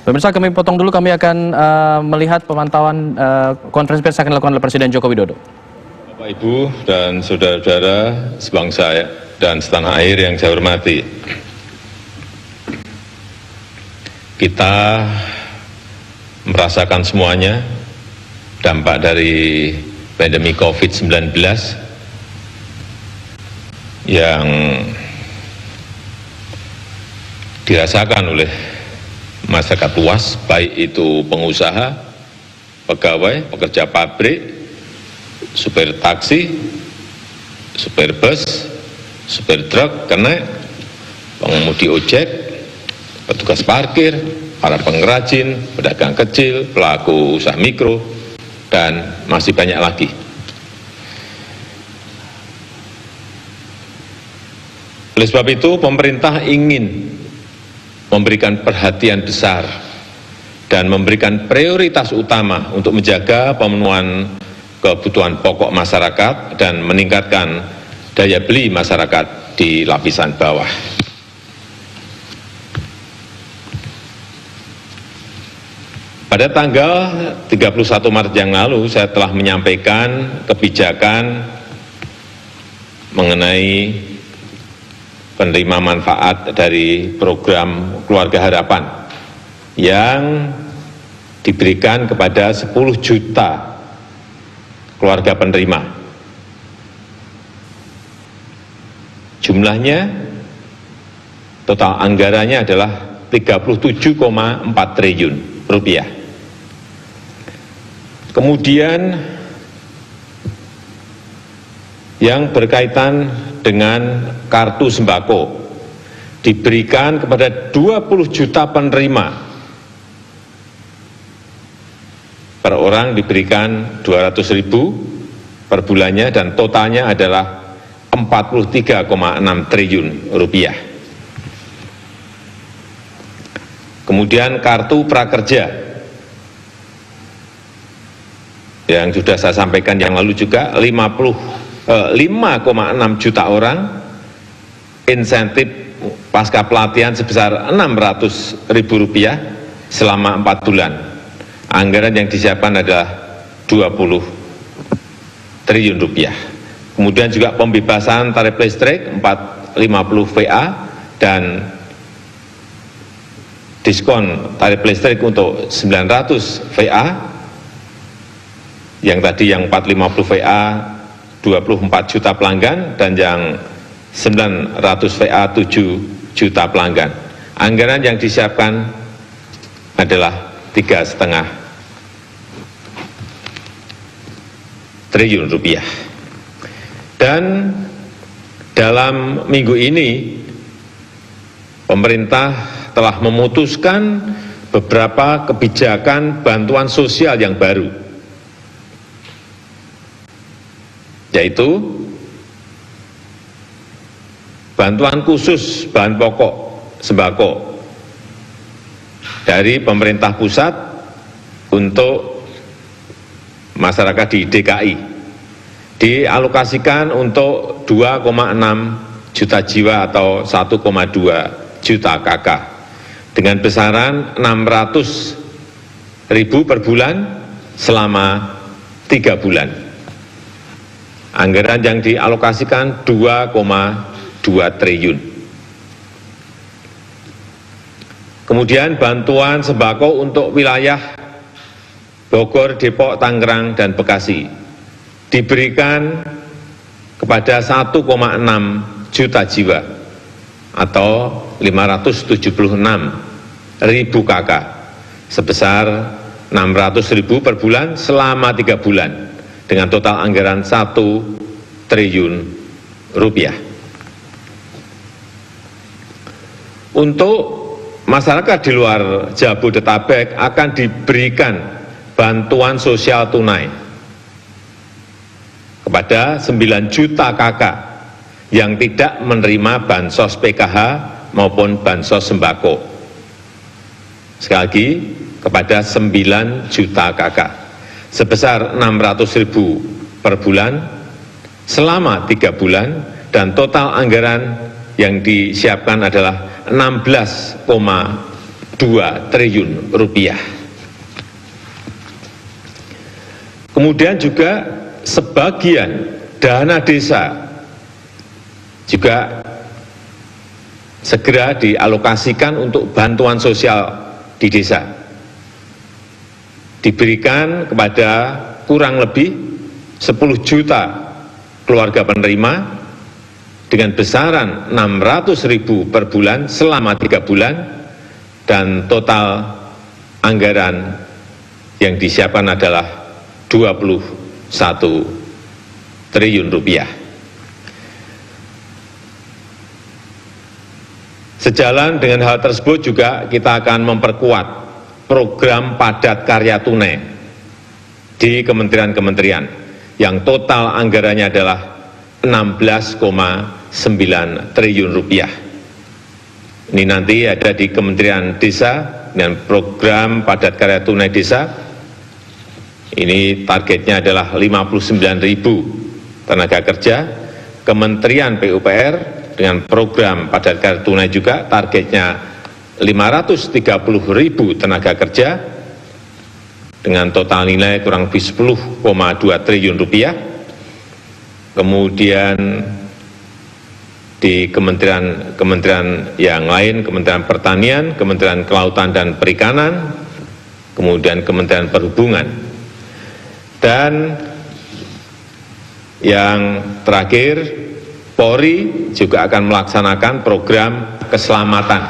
Pemirsa, kami potong dulu, kami akan melihat pemantauan konferensi pers yang akan dilakukan oleh Presiden Joko Widodo. Bapak, Ibu, dan saudara-saudara sebangsa dan setanah air yang saya hormati, kita merasakan semuanya dampak dari pandemi COVID-19 yang dirasakan oleh masyarakat luas, baik itu pengusaha, pegawai, pekerja pabrik, supir taksi, supir bus, supir truk, kernet, pengemudi ojek, petugas parkir, para pengrajin, pedagang kecil, pelaku usaha mikro, dan masih banyak lagi. Oleh sebab itu, pemerintah ingin memberikan perhatian besar dan memberikan prioritas utama untuk menjaga pemenuhan kebutuhan pokok masyarakat dan meningkatkan daya beli masyarakat di lapisan bawah. Pada tanggal 31 Maret yang lalu, saya telah menyampaikan kebijakan mengenai penerima manfaat dari program Keluarga Harapan yang diberikan kepada 10 juta keluarga penerima. Jumlahnya, total anggarannya adalah 37,4 triliun rupiah. Kemudian yang berkaitan dengan kartu sembako diberikan kepada 20 juta penerima. Per orang diberikan 200.000 per bulannya dan totalnya adalah 43,6 triliun rupiah. Kemudian kartu prakerja yang sudah saya sampaikan yang lalu juga 5,6 juta orang, insentif pasca pelatihan sebesar Rp600.000 selama 4 bulan. Anggaran yang disiapkan adalah 20 triliun rupiah. Kemudian juga pembebasan tarif listrik 450 VA dan diskon tarif listrik untuk 900 VA, yang tadi yang 450 VA 24 juta pelanggan dan yang 900 VA 7 juta pelanggan. Anggaran yang disiapkan adalah 3,5 triliun rupiah. Dan dalam minggu ini pemerintah telah memutuskan beberapa kebijakan bantuan sosial yang baru, yaitu bantuan khusus bahan pokok sembako dari pemerintah pusat untuk masyarakat di DKI, dialokasikan untuk 2,6 juta jiwa atau 1,2 juta KK dengan besaran 600.000 per bulan selama 3 bulan. Anggaran yang dialokasikan 2,2 triliun. Kemudian bantuan sembako untuk wilayah Bogor, Depok, Tangerang, dan Bekasi diberikan kepada 1,6 juta jiwa atau 576.000 KK sebesar 600.000 per bulan selama 3 bulan dengan total anggaran 1 triliun rupiah. Untuk masyarakat di luar Jabodetabek akan diberikan bantuan sosial tunai kepada 9 juta KK yang tidak menerima bansos PKH maupun bansos sembako. Sekali lagi, kepada 9 juta KK sebesar 600.000 per bulan selama 3 bulan dan total anggaran yang disiapkan adalah 16,2 triliun rupiah. Kemudian juga sebagian dana desa juga segera dialokasikan untuk bantuan sosial di desa. Diberikan kepada kurang lebih 10 juta keluarga penerima dengan besaran 600.000 per bulan selama 3 bulan, dan total anggaran yang disiapkan adalah 21 triliun rupiah. Sejalan dengan hal tersebut juga kita akan memperkuat program padat karya tunai di kementerian-kementerian yang total anggarannya adalah 16,9 triliun rupiah. Ini nanti ada di Kementerian Desa dengan program padat karya tunai desa. Ini targetnya adalah 59.000 tenaga kerja. Kementerian PUPR dengan program padat karya tunai juga targetnya 530.000 tenaga kerja dengan total nilai kurang lebih 10,2 triliun rupiah. Kemudian di kementerian yang lain, Kementerian Pertanian, Kementerian Kelautan dan Perikanan, kemudian Kementerian Perhubungan. Dan yang terakhir, Polri juga akan melaksanakan program keselamatan.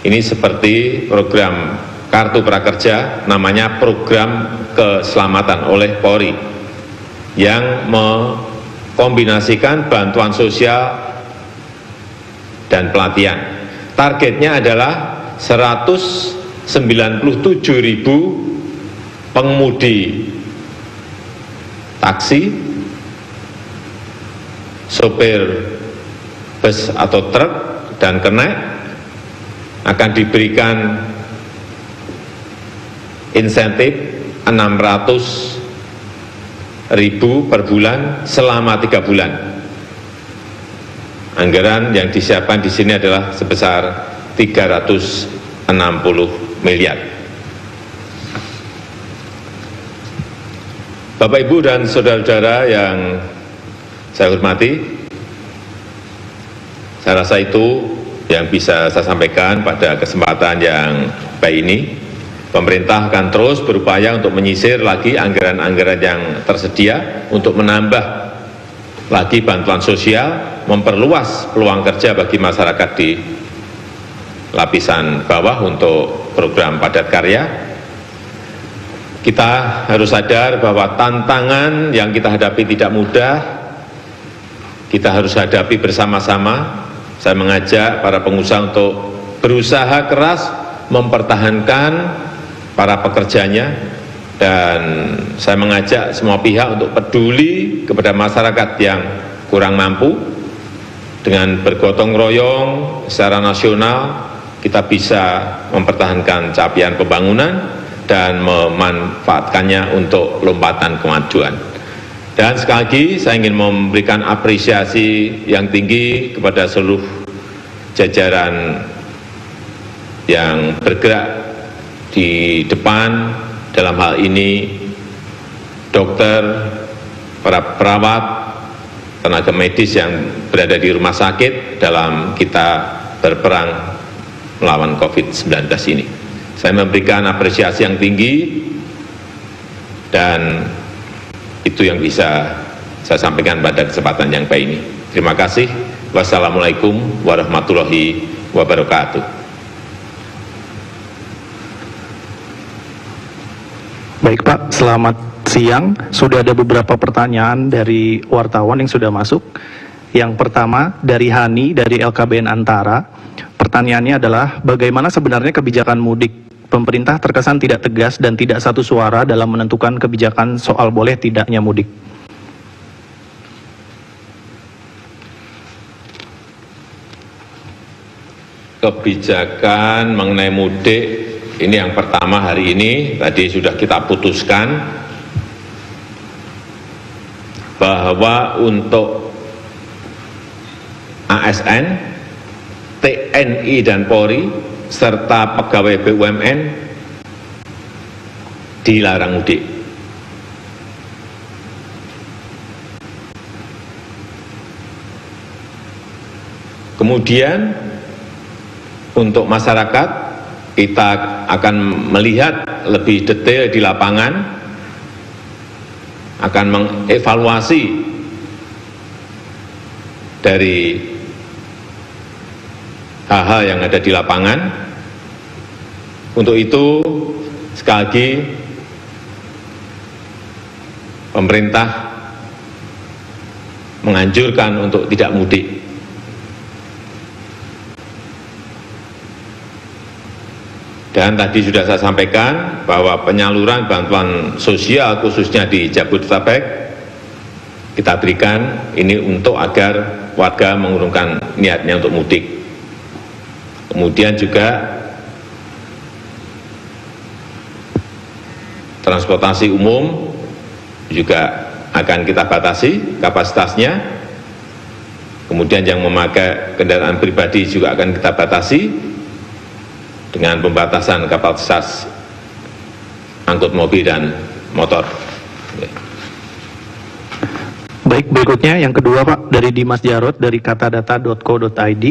Ini seperti program Kartu Prakerja, namanya program keselamatan oleh Polri, yang mengkombinasikan bantuan sosial dan pelatihan. Targetnya adalah 197.000 pengemudi taksi, sopir bus atau truk, dan kernet akan diberikan insentif 600.000 per bulan selama 3 bulan. Anggaran yang disiapkan di sini adalah sebesar 360 miliar. Bapak, Ibu, dan saudara-saudara yang saya hormati, saya rasa itu yang bisa saya sampaikan pada kesempatan yang baik ini. Pemerintah akan terus berupaya untuk menyisir lagi anggaran-anggaran yang tersedia untuk menambah lagi bantuan sosial, memperluas peluang kerja bagi masyarakat di lapisan bawah untuk program padat karya. Kita harus sadar bahwa tantangan yang kita hadapi tidak mudah, kita harus hadapi bersama-sama. Saya mengajak para pengusaha untuk berusaha keras mempertahankan para pekerjanya, dan saya mengajak semua pihak untuk peduli kepada masyarakat yang kurang mampu. Dengan bergotong royong secara nasional, kita bisa mempertahankan capaian pembangunan dan memanfaatkannya untuk lompatan kemajuan. Dan sekali lagi saya ingin memberikan apresiasi yang tinggi kepada seluruh jajaran yang bergerak di depan dalam hal ini, dokter, para perawat, tenaga medis yang berada di rumah sakit dalam kita berperang melawan COVID-19 ini. Saya memberikan apresiasi yang tinggi, dan itu yang bisa saya sampaikan pada kesempatan yang baik ini. Terima kasih. Wassalamualaikum warahmatullahi wabarakatuh. Baik Pak, selamat siang. Sudah ada beberapa pertanyaan dari wartawan yang sudah masuk. Yang pertama dari Hani dari LKBN Antara. Pertanyaannya adalah bagaimana sebenarnya kebijakan mudik pemerintah terkesan tidak tegas dan tidak satu suara dalam menentukan kebijakan soal boleh tidaknya mudik. Kebijakan mengenai mudik ini yang pertama hari ini tadi sudah kita putuskan bahwa untuk ASN, TNI dan Polri serta pegawai BUMN dilarang mudik. Kemudian untuk masyarakat, kita akan melihat lebih detail di lapangan, akan mengevaluasi dari hal-hal yang ada di lapangan. Untuk itu, sekali lagi, pemerintah menganjurkan untuk tidak mudik. Dan tadi sudah saya sampaikan bahwa penyaluran bantuan sosial khususnya di Jabodetabek kita berikan ini untuk agar warga mengurungkan niatnya untuk mudik. Kemudian juga transportasi umum juga akan kita batasi kapasitasnya. Kemudian yang memakai kendaraan pribadi juga akan kita batasi dengan pembatasan kapasitas angkut mobil dan motor. Baik, berikutnya yang kedua Pak, dari Dimas Jarot dari katadata.co.id.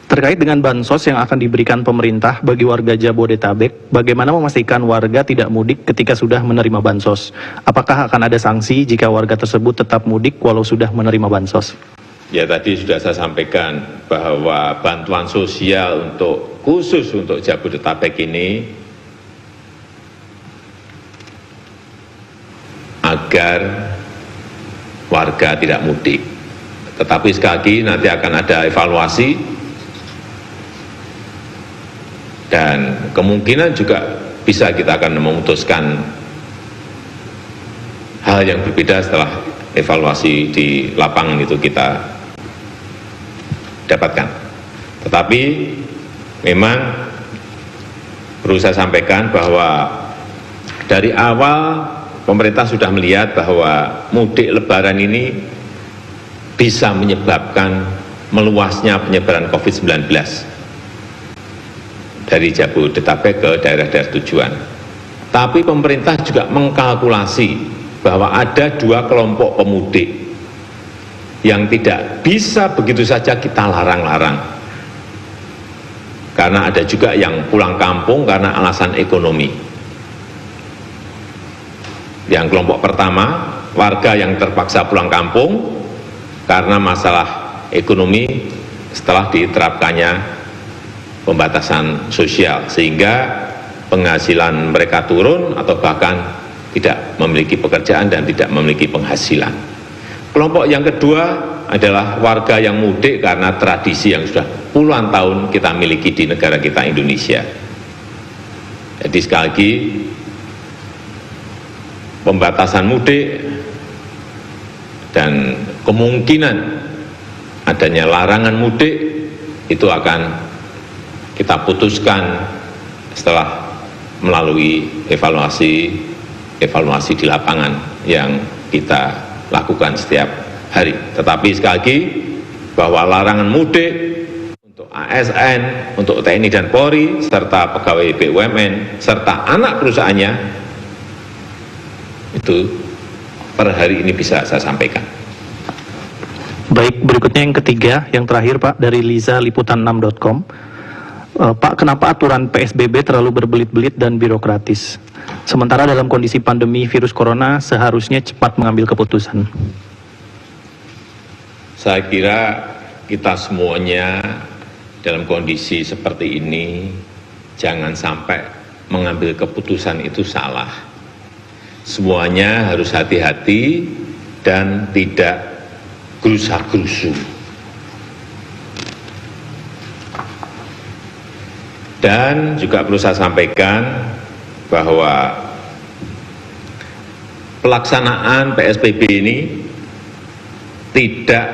Terkait dengan bansos yang akan diberikan pemerintah bagi warga Jabodetabek, bagaimana memastikan warga tidak mudik ketika sudah menerima bansos? Apakah akan ada sanksi jika warga tersebut tetap mudik walau sudah menerima bansos? Ya, tadi sudah saya sampaikan bahwa bantuan sosial khusus untuk Jabodetabek ini agar warga tidak mudik. Tetapi sekali lagi nanti akan ada evaluasi dan kemungkinan juga bisa kita akan memutuskan hal yang berbeda setelah evaluasi di lapangan itu kita dapatkan. Tetapi memang perlu saya sampaikan bahwa dari awal pemerintah sudah melihat bahwa mudik lebaran ini bisa menyebabkan meluasnya penyebaran COVID-19 dari Jabodetabek ke daerah-daerah tujuan. Tapi pemerintah juga mengkalkulasi bahwa ada dua kelompok pemudik yang tidak bisa begitu saja kita larang-larang. Karena ada juga yang pulang kampung karena alasan ekonomi. Yang kelompok pertama, warga yang terpaksa pulang kampung karena masalah ekonomi setelah diterapkannya pembatasan sosial, sehingga penghasilan mereka turun atau bahkan tidak memiliki pekerjaan dan tidak memiliki penghasilan. Kelompok yang kedua adalah warga yang mudik karena tradisi yang sudah puluhan tahun kita miliki di negara kita Indonesia. Jadi sekali lagi, pembatasan mudik dan kemungkinan adanya larangan mudik itu akan kita putuskan setelah melalui evaluasi di lapangan yang kita lakukan setiap hari. Tetapi sekali lagi, bahwa larangan mudik untuk ASN, untuk TNI dan Polri, serta pegawai BUMN, serta anak perusahaannya, itu per hari ini bisa saya sampaikan. Baik, berikutnya yang ketiga, yang terakhir Pak, dari Liza Liputan6.com. Pak, kenapa aturan PSBB terlalu berbelit-belit dan birokratis? Sementara dalam kondisi pandemi virus corona seharusnya cepat mengambil keputusan. Saya kira kita semuanya dalam kondisi seperti ini jangan sampai mengambil keputusan itu salah. Semuanya harus hati-hati dan tidak gerusa-gerusu. Dan juga perlu saya sampaikan bahwa pelaksanaan PSBB ini tidak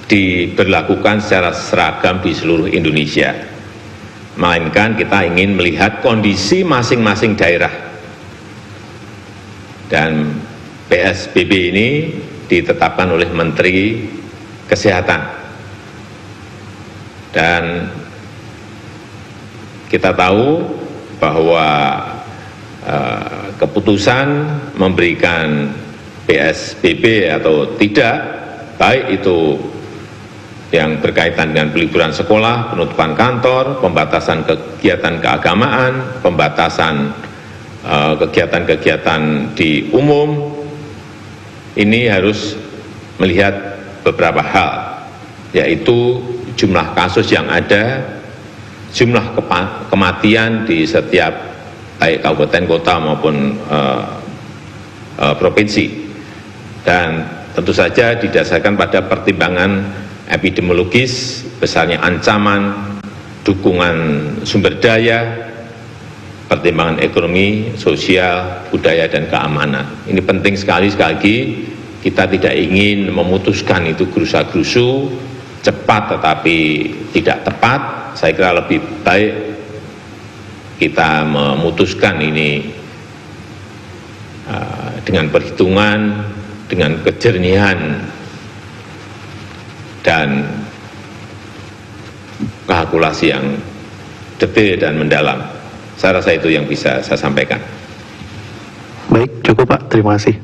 diberlakukan secara seragam di seluruh Indonesia, melainkan kita ingin melihat kondisi masing-masing daerah. Dan PSBB ini ditetapkan oleh Menteri Kesehatan. Dan Kita tahu bahwa keputusan memberikan PSBB atau tidak, baik itu yang berkaitan dengan peliburan sekolah, penutupan kantor, pembatasan kegiatan keagamaan, pembatasan kegiatan-kegiatan di umum, ini harus melihat beberapa hal, yaitu jumlah kasus yang ada, jumlah kematian di setiap baik kabupaten, kota maupun provinsi, dan tentu saja didasarkan pada pertimbangan epidemiologis, besarnya ancaman, dukungan sumber daya, pertimbangan ekonomi, sosial, budaya, dan keamanan. Ini penting sekali lagi, kita tidak ingin memutuskan itu gerusa-gerusu, cepat tetapi tidak tepat. Saya kira lebih baik kita memutuskan ini dengan perhitungan, dengan kejernihan, dan kalkulasi yang detail dan mendalam. Saya rasa itu yang bisa saya sampaikan. Baik, cukup Pak. Terima kasih.